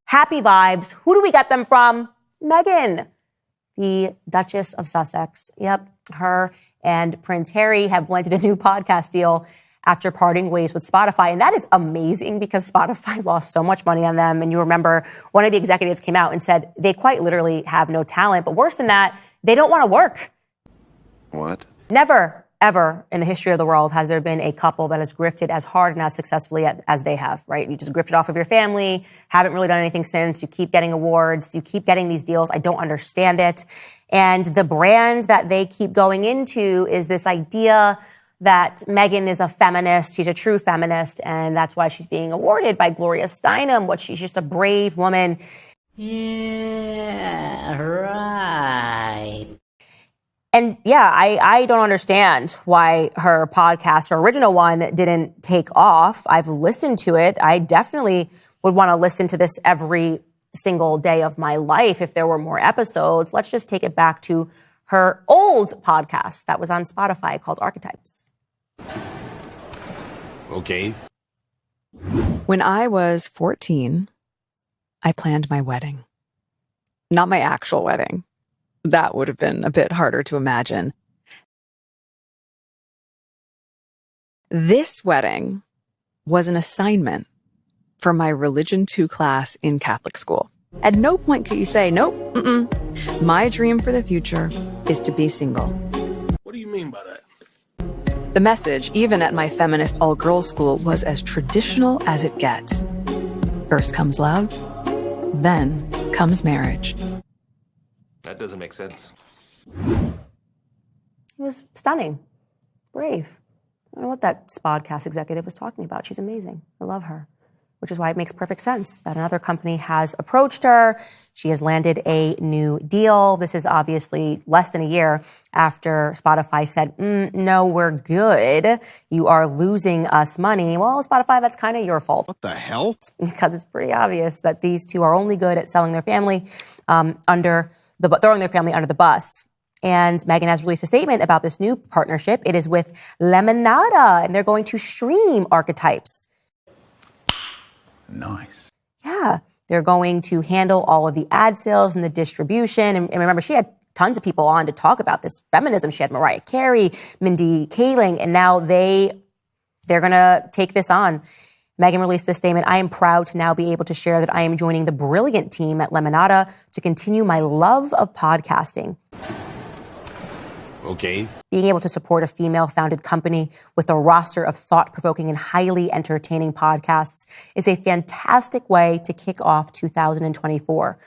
Happy vibes. Who do we get them from? Meghan, the Duchess of Sussex. Yep, her and Prince Harry have landed a new podcast deal after parting ways with Spotify. And that is amazing because Spotify lost so much money on them. And you remember one of the executives came out and said they quite literally have no talent. But worse than that, they don't want to work. What? Never, ever in the history of the world has there been a couple that has grifted as hard and as successfully as they have, right? You just grifted off of your family, haven't really done anything since. You keep getting awards. You keep getting these deals. I don't understand it. And the brand that they keep going into is this idea that Meghan is a feminist. She's a true feminist, and that's why she's being awarded by Gloria Steinem. She's just a brave woman. Yeah, right. And yeah, I don't understand why her podcast, her original one, didn't take off. I've listened to it. I definitely would want to listen to this every single day of my life if there were more episodes. Let's just take it back to her old podcast that was on Spotify called Archetypes. Okay. When I was 14, I planned my wedding. Not my actual wedding. That would have been a bit harder to imagine. This wedding was an assignment for my Religion 2 class in Catholic school. At no point could you say, nope, my dream for the future is to be single. What do you mean by that? The message, even at my feminist all-girls school, was as traditional as it gets. First comes love, then comes marriage. That doesn't make sense. It was stunning. Brave. I don't know what that podcast executive was talking about. She's amazing. I love her. Which is why it makes perfect sense that another company has approached her. She has landed a new deal. This is obviously less than a year after Spotify said, no, we're good. You are losing us money. Well, Spotify, that's kind of your fault. What the hell? Because it's pretty obvious that these two are only good at selling their family throwing their family under the bus. And Meghan has released a statement about this new partnership. It is with Lemonada, and they're going to stream Archetypes. Nice. Yeah. They're going to handle all of the ad sales and the distribution. And remember, she had tons of people on to talk about this feminism. She had Mariah Carey, Mindy Kaling, and now they're going to take this on. Meghan released this statement. I am proud to now be able to share that I am joining the brilliant team at Lemonada to continue my love of podcasting. Okay. Being able to support a female-founded company with a roster of thought-provoking and highly entertaining podcasts is a fantastic way to kick off 2024.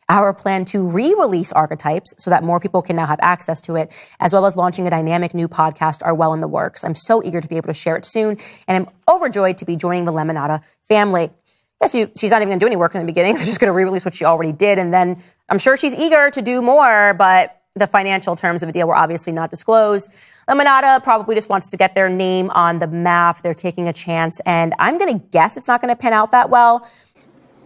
Our plan to re-release Archetypes so that more people can now have access to it, as well as launching a dynamic new podcast, are well in the works. I'm so eager to be able to share it soon, and I'm overjoyed to be joining the Lemonada family. Yes, she's not even going to do any work in the beginning. They're just going to re-release what she already did, and then I'm sure she's eager to do more, but the financial terms of the deal were obviously not disclosed. Lemonada probably just wants to get their name on the map. They're taking a chance, and I'm going to guess it's not going to pan out that well.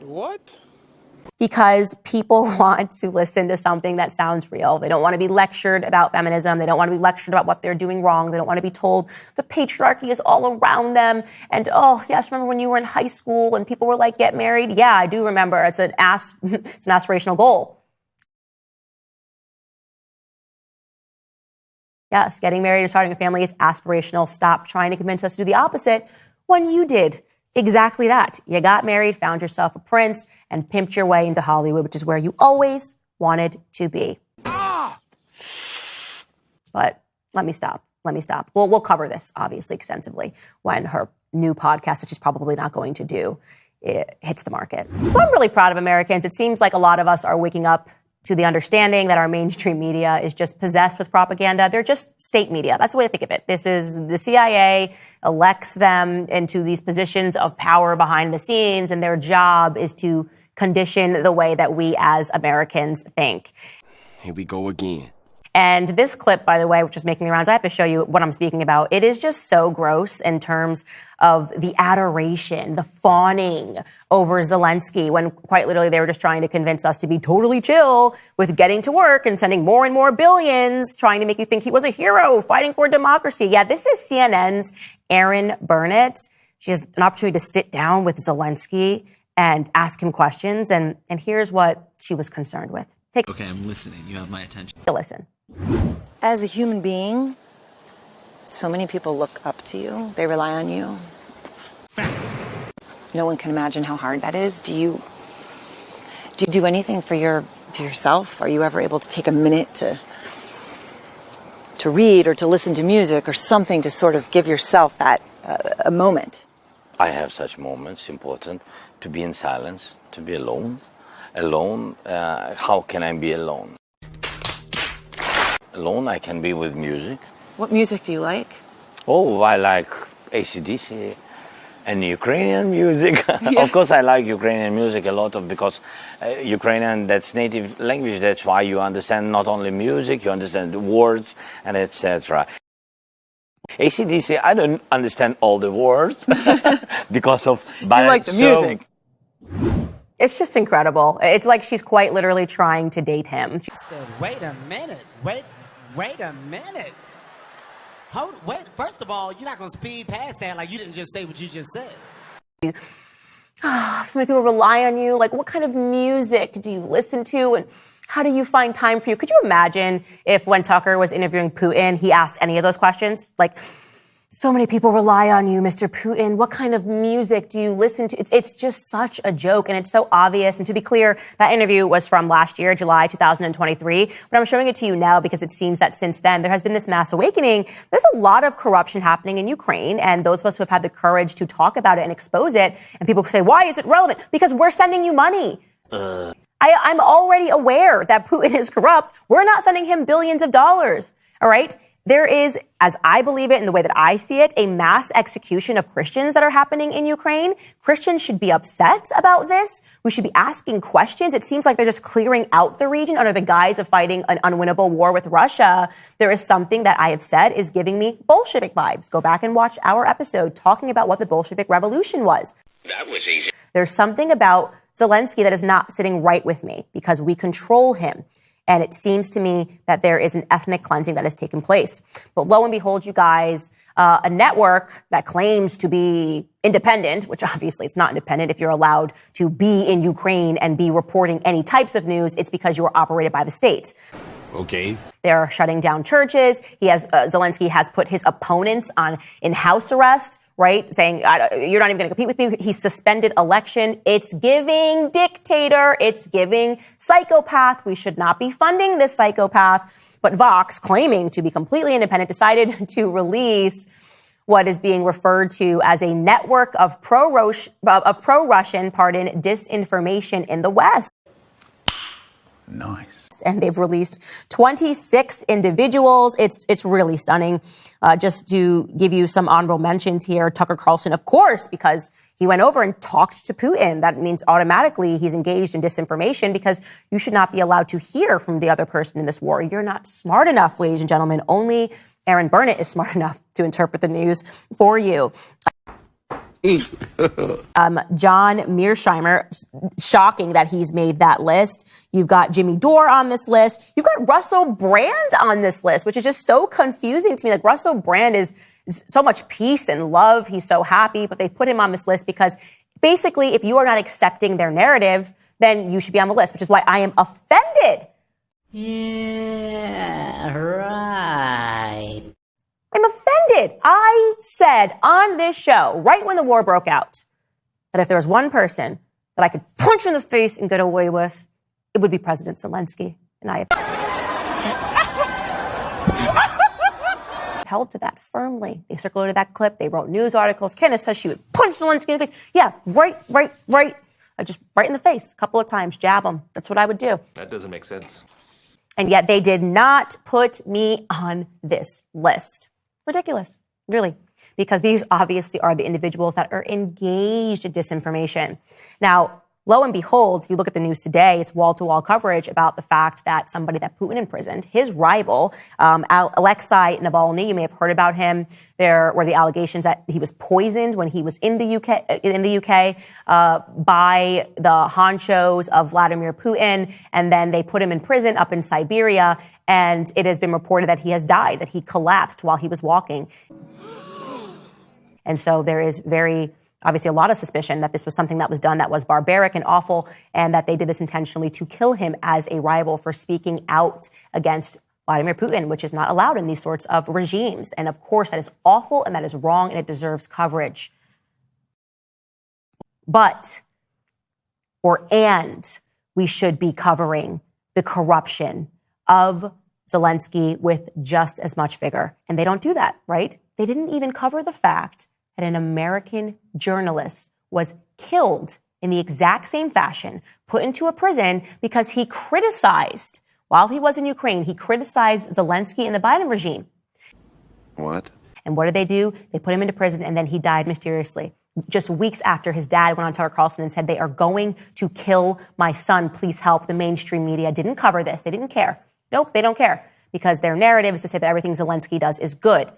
What? Because people want to listen to something that sounds real. They don't want to be lectured about feminism. They don't want to be lectured about what they're doing wrong. They don't want to be told the patriarchy is all around them. And, oh, yes, remember when you were in high school and people were like, get married? Yeah, I do remember. It's an aspirational goal. Yes, getting married and starting a family is aspirational. Stop trying to convince us to do the opposite when you did exactly that. You got married, found yourself a prince, and pimped your way into Hollywood, which is where you always wanted to be. But let me stop. Well, we'll cover this, obviously, extensively when her new podcast, that she's probably not going to do, it hits the market. So I'm really proud of Americans. It seems like a lot of us are waking up to the understanding that our mainstream media is just possessed with propaganda. They're just state media. That's the way to think of it. This is the CIA elects them into these positions of power behind the scenes, and their job is to condition the way that we as Americans think. Here we go again. And this clip, by the way, which is making the rounds, I have to show you what I'm speaking about. It is just so gross in terms of the adoration, the fawning over Zelensky, when quite literally they were just trying to convince us to be totally chill with getting to work and sending more and more billions, trying to make you think he was a hero fighting for democracy. Yeah, this is CNN's Erin Burnett. She has an opportunity to sit down with Zelensky and ask him questions. And here's what she was concerned with. Okay, I'm listening. You have my attention. Listen. As a human being, so many people look up to you. They rely on you. Fact. No one can imagine how hard that is. Do you do anything for yourself? Are you ever able to take a minute to read or to listen to music or something to sort of give yourself that a moment? I have such moments, important, to be in silence, to be alone. Alone, how can I be alone? Alone, I can be with music. What music do you like? Oh, I like AC/DC and Ukrainian music. Yeah. Of course, I like Ukrainian music a lot because Ukrainian, that's native language. That's why you understand not only music, you understand the words and etc. AC/DC, I don't understand all the words because of... But you like the music. It's just incredible. It's like she's quite literally trying to date him. She said, wait a minute. Wait a minute. Wait, first of all, you're not going to speed past that like you didn't just say what you just said. So many people rely on you. Like, what kind of music do you listen to? And how do you find time for you? Could you imagine if when Tucker was interviewing Putin, he asked any of those questions? Like, so many people rely on you, Mr. Putin. What kind of music do you listen to? It's just such a joke, and it's so obvious. And to be clear, that interview was from last year, July 2023. But I'm showing it to you now because it seems that since then, there has been this mass awakening. There's a lot of corruption happening in Ukraine, and those of us who have had the courage to talk about it and expose it, and people say, why is it relevant? Because we're sending you money. I'm already aware that Putin is corrupt. We're not sending him billions of dollars, all right? There is, as I believe it in the way that I see it, a mass execution of Christians that are happening in Ukraine. Christians should be upset about this. We should be asking questions. It seems like they're just clearing out the region under the guise of fighting an unwinnable war with Russia. There is something that I have said is giving me Bolshevik vibes. Go back and watch our episode talking about what the Bolshevik Revolution was. That was easy. There's something about Zelensky that is not sitting right with me because we control him. And it seems to me that there is an ethnic cleansing that has taken place. But lo and behold, you guys, a network that claims to be independent, which obviously it's not independent. If you're allowed to be in Ukraine and be reporting any types of news, it's because you are operated by the state. Okay. They're shutting down churches. Zelensky has put his opponents in house arrest, right? Saying, you're not even going to compete with me. He suspended election. It's giving dictator. It's giving psychopath. We should not be funding this psychopath. But Vox, claiming to be completely independent, decided to release what is being referred to as a network of pro-Russian, disinformation in the West. Nice. And they've released 26 individuals. It's really stunning. Just to give you some honorable mentions here, Tucker Carlson, of course, because he went over and talked to Putin. That means automatically he's engaged in disinformation because you should not be allowed to hear from the other person in this war. You're not smart enough, ladies and gentlemen. Only Aaron Burnett is smart enough to interpret the news for you. John Mearsheimer, shocking that he's made that list. You've got Jimmy Dore on this list. You've got Russell Brand on this list, which is just so confusing to me. Like, Russell Brand is so much peace and love. He's so happy, but they put him on this list because basically if you are not accepting their narrative, then you should be on the list, which is why I am offended. Yeah, right. I'm offended. I said on this show, right when the war broke out, that if there was one person that I could punch in the face and get away with, it would be President Zelensky. And I held to that firmly. They circulated that clip. They wrote news articles. Candace says she would punch Zelensky in the face. Yeah, right. I just right in the face a couple of times, jab him. That's what I would do. That doesn't make sense. And yet they did not put me on this list. Ridiculous, really, because these obviously are the individuals that are engaged in disinformation. Now, lo and behold, if you look at the news today, it's wall-to-wall coverage about the fact that somebody that Putin imprisoned, his rival, Alexei Navalny, you may have heard about him. There were the allegations that he was poisoned when he was in the UK by the honchos of Vladimir Putin, and then they put him in prison up in Siberia, and it has been reported that he has died, that he collapsed while he was walking. And so there is very obviously a lot of suspicion that this was something that was done that was barbaric and awful, and that they did this intentionally to kill him as a rival for speaking out against Vladimir Putin, which is not allowed in these sorts of regimes. And of course, that is awful and that is wrong and it deserves coverage. And we should be covering the corruption of Zelensky with just as much vigor. And they don't do that, right? They didn't even cover the fact that an American journalist was killed in the exact same fashion, put into a prison because he criticized, while he was in Ukraine, he criticized Zelensky and the Biden regime. What? And what did they do? They put him into prison and then he died mysteriously. Just weeks after his dad went on Tucker Carlson and said, they are going to kill my son. Please help. The mainstream media didn't cover this. They didn't care. Nope, they don't care because their narrative is to say that everything Zelensky does is good.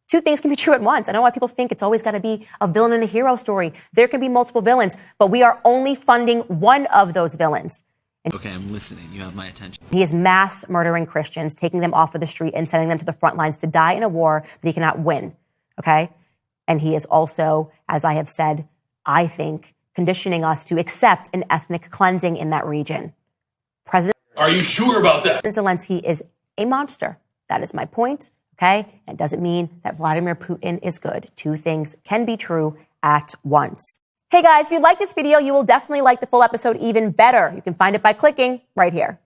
Two things can be true at once. I know why people think it's always got to be a villain and a hero story. There can be multiple villains, but we are only funding one of those villains. Okay, I'm listening. You have my attention. He is mass murdering Christians, taking them off of the street and sending them to the front lines to die in a war that he cannot win. Okay? And he is also, as I have said, I think, conditioning us to accept an ethnic cleansing in that region. Are you sure about that? President Zelensky is a monster. That is my point. Okay? It doesn't mean that Vladimir Putin is good. Two things can be true at once. Hey guys, if you like this video, you will definitely like the full episode even better. You can find it by clicking right here.